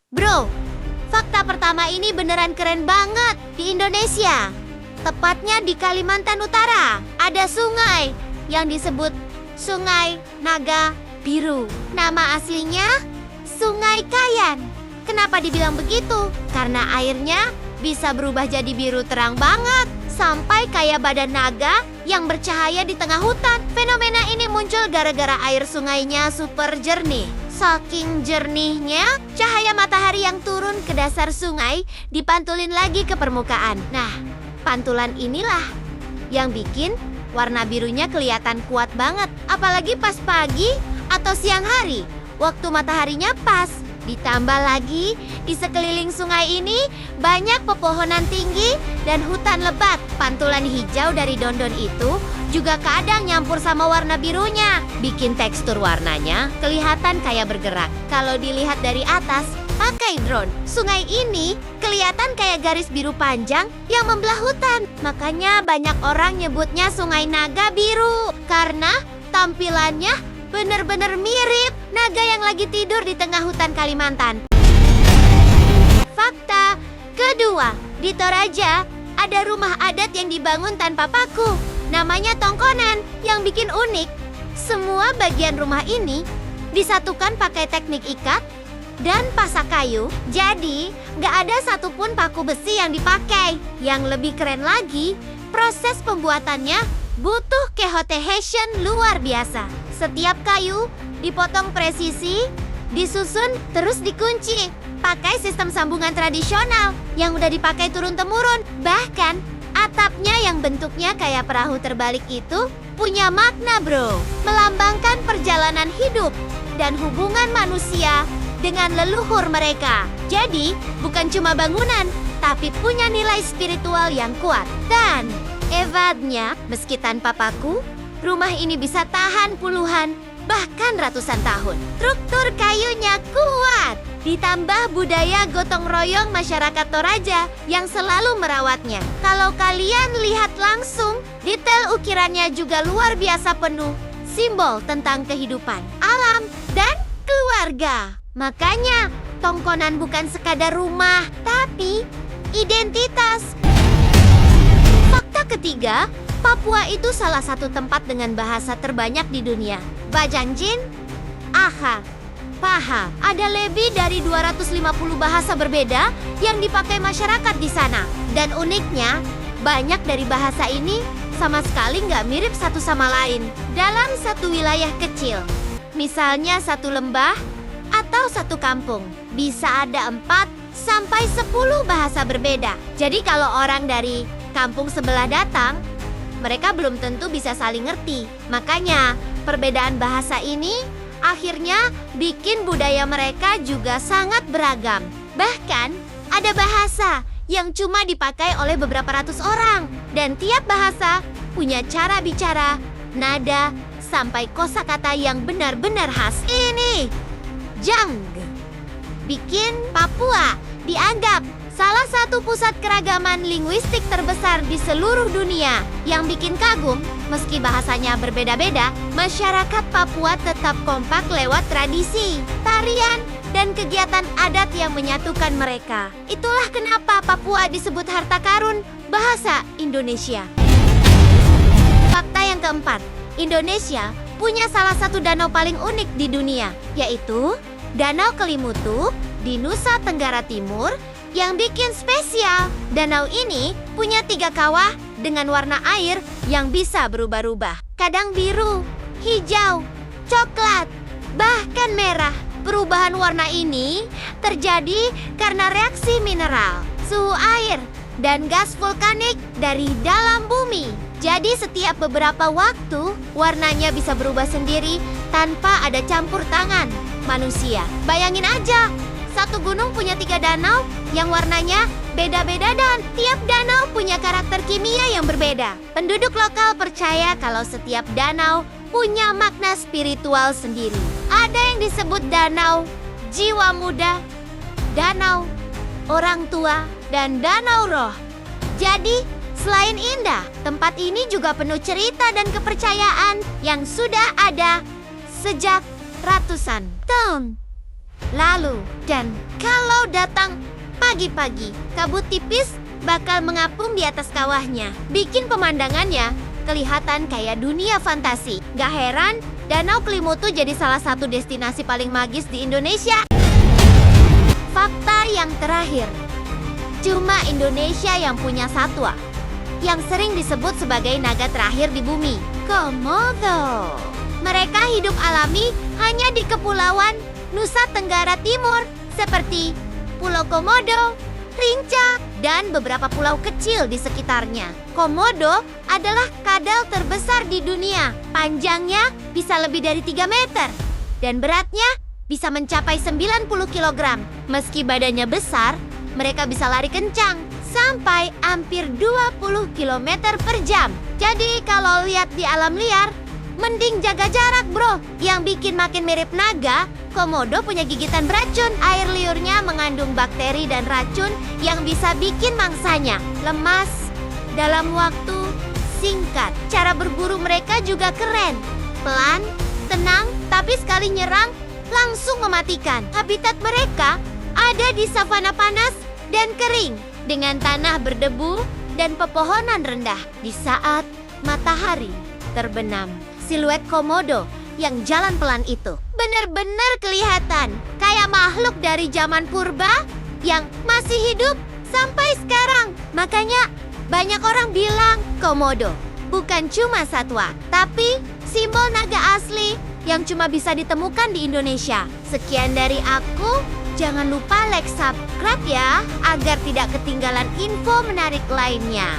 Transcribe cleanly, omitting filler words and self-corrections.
Bro, fakta pertama ini beneran keren banget di Indonesia. Tepatnya di Kalimantan Utara. Ada sungai yang disebut Sungai Naga Biru. Nama aslinya Sungai Kayan. Kenapa dibilang begitu? Karena airnya bisa berubah jadi biru terang banget, sampai kayak badan naga yang bercahaya di tengah hutan. Fenomena ini muncul gara-gara air sungainya super jernih. Saking jernihnya, cahaya matahari yang turun ke dasar sungai dipantulin lagi ke permukaan. Nah, pantulan inilah yang bikin warna birunya kelihatan kuat banget. Apalagi pas pagi atau siang hari, waktu mataharinya pas. Ditambah lagi, di sekeliling sungai ini banyak pepohonan tinggi dan hutan lebat. Pantulan hijau dari daun-daun itu juga kadang nyampur sama warna birunya, bikin tekstur warnanya kelihatan kayak bergerak. Kalau dilihat dari atas, pakai drone, sungai ini kelihatan kayak garis biru panjang yang membelah hutan. Makanya banyak orang nyebutnya Sungai Naga Biru, karena tampilannya bener-bener mirip naga yang lagi tidur di tengah hutan Kalimantan. Fakta kedua, di Toraja ada rumah adat yang dibangun tanpa paku. Namanya tongkonan. Yang bikin unik, semua bagian rumah ini disatukan pakai teknik ikat dan pasak kayu. Jadi, gak ada satupun paku besi yang dipakai. Yang lebih keren lagi, proses pembuatannya butuh kehot-hation luar biasa. Setiap kayu dipotong presisi, disusun, terus dikunci. Pakai sistem sambungan tradisional yang udah dipakai turun-temurun. Bahkan, atapnya yang bentuknya kayak perahu terbalik itu punya makna, bro. Melambangkan perjalanan hidup dan hubungan manusia dengan leluhur mereka. Jadi, bukan cuma bangunan, tapi punya nilai spiritual yang kuat. Dan hebatnya, meski tanpa paku, rumah ini bisa tahan puluhan, bahkan ratusan tahun. Struktur kayunya kuat, ditambah budaya gotong royong masyarakat Toraja yang selalu merawatnya. Kalau kalian lihat langsung, detail ukirannya juga luar biasa penuh, simbol tentang kehidupan, alam, dan keluarga. Makanya, tongkonan bukan sekadar rumah, tapi identitas. Fakta ketiga, Papua itu salah satu tempat dengan bahasa terbanyak di dunia. Bajanjin, Aha, Paha. Ada lebih dari 250 bahasa berbeda yang dipakai masyarakat di sana. Dan uniknya, banyak dari bahasa ini sama sekali nggak mirip satu sama lain. Dalam satu wilayah kecil, misalnya satu lembah atau satu kampung, bisa ada 4 sampai 10 bahasa berbeda. Jadi kalau orang dari kampung sebelah datang, mereka belum tentu bisa saling ngerti. Makanya, perbedaan bahasa ini akhirnya bikin budaya mereka juga sangat beragam. Bahkan, ada bahasa yang cuma dipakai oleh beberapa ratus orang. Dan tiap bahasa punya cara bicara, nada, sampai kosakata yang benar-benar khas. Ini, Jang, bikin Papua dianggap salah satu pusat keragaman linguistik terbesar di seluruh dunia. Yang bikin kagum, meski bahasanya berbeda-beda, masyarakat Papua tetap kompak lewat tradisi, tarian, dan kegiatan adat yang menyatukan mereka. Itulah kenapa Papua disebut harta karun bahasa Indonesia. Fakta yang keempat, Indonesia punya salah satu danau paling unik di dunia, yaitu Danau Kelimutu di Nusa Tenggara Timur. Yang bikin spesial, danau ini punya 3 kawah dengan warna air yang bisa berubah-ubah. Kadang biru, hijau, coklat, bahkan merah. Perubahan warna ini terjadi karena reaksi mineral, suhu air, dan gas vulkanik dari dalam bumi. Jadi setiap beberapa waktu, warnanya bisa berubah sendiri tanpa ada campur tangan manusia. Bayangin aja, satu gunung punya 3 danau yang warnanya beda-beda dan tiap danau punya karakter kimia yang berbeda. Penduduk lokal percaya kalau setiap danau punya makna spiritual sendiri. Ada yang disebut danau jiwa muda, danau orang tua, dan danau roh. Jadi, selain indah, tempat ini juga penuh cerita dan kepercayaan yang sudah ada sejak ratusan tahun. lalu. Dan kalau datang pagi-pagi, kabut tipis bakal mengapung di atas kawahnya, bikin pemandangannya kelihatan kayak dunia fantasi. Gak heran, Danau Kelimutu jadi salah satu destinasi paling magis di Indonesia. Fakta yang terakhir, cuma Indonesia yang punya satwa yang sering disebut sebagai naga terakhir di bumi, Komodo. Mereka hidup alami hanya di kepulauan Nusa Tenggara Timur, seperti Pulau Komodo, Rinca, dan beberapa pulau kecil di sekitarnya. Komodo adalah kadal terbesar di dunia. Panjangnya bisa lebih dari 3 meter. Dan beratnya bisa mencapai 90 kg. Meski badannya besar, mereka bisa lari kencang sampai hampir 20 km per jam. Jadi kalau lihat di alam liar, mending jaga jarak bro. Yang bikin makin mirip naga, Komodo punya gigitan beracun. Air liurnya mengandung bakteri dan racun yang bisa bikin mangsanya lemas dalam waktu singkat. Cara berburu mereka juga keren. Pelan, tenang, tapi sekali nyerang, langsung mematikan. Habitat mereka ada di savana panas dan kering, dengan tanah berdebu dan pepohonan rendah. Di saat matahari terbenam, siluet Komodo yang jalan pelan itu benar-benar kelihatan kayak makhluk dari zaman purba yang masih hidup sampai sekarang. Makanya banyak orang bilang Komodo bukan cuma satwa, tapi simbol naga asli yang cuma bisa ditemukan di Indonesia. Sekian dari aku. Jangan lupa like, subscribe ya, agar tidak ketinggalan info menarik lainnya.